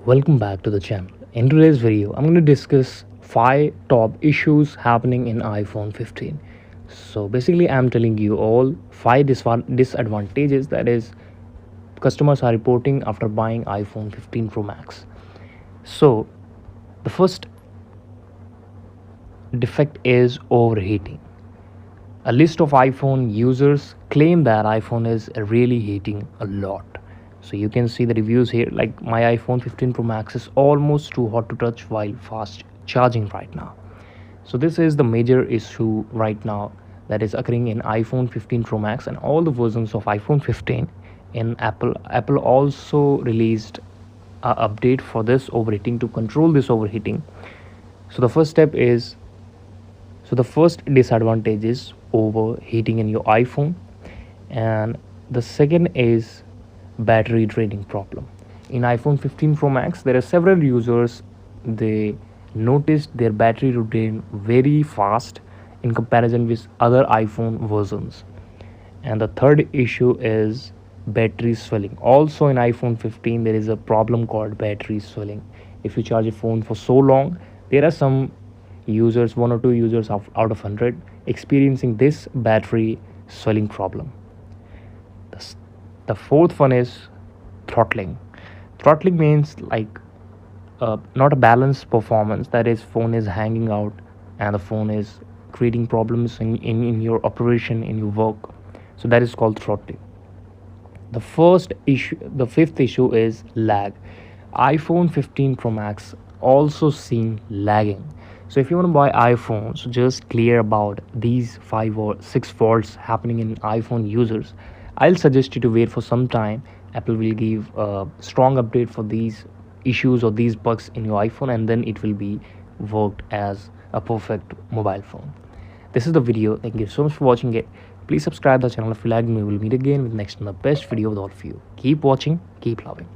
Welcome back to the channel. In today's video, I'm going to discuss 5 top issues happening in iPhone 15. So basically, I'm telling you all 5 disadvantages that is customers are reporting after buying iPhone 15 Pro Max. So the first defect is overheating. A list of iPhone users claim that iPhone is really heating a lot. So you can see the reviews here, like my iPhone 15 Pro Max is almost too hot to touch while fast charging right now. So this is the major issue right now that is occurring in iPhone 15 Pro Max and all the versions of iPhone 15 in Apple. Apple also released an update for this overheating to control this overheating. So the first step is so the first disadvantage is overheating in your iPhone, and the second is battery draining problem. In iPhone 15 Pro Max, there are several users they noticed their battery to drain very fast in comparison with other iPhone versions. And the third issue is battery swelling. Also in iPhone 15 there is a problem called battery swelling. If you charge a phone for so long, there are some users, one or two users out of 100 experiencing this battery swelling problem. The fourth one is throttling. Throttling means like not a balanced performance, that is phone is hanging out and the phone is creating problems in your operation, in your work. So that is called throttling. The fifth issue is lag. iPhone 15 Pro Max also seen lagging. So if you want to buy iPhones, just clear about these 5 or 6 faults happening in iPhone users. I'll suggest you to wait for some time. Apple will give a strong update for these issues or these bugs in your iPhone, and then it will be worked as a perfect mobile phone. This is the video. Thank you so much for watching it. Please subscribe the channel if you like me. We will meet again with next and the best video with all of you. Keep watching, keep loving.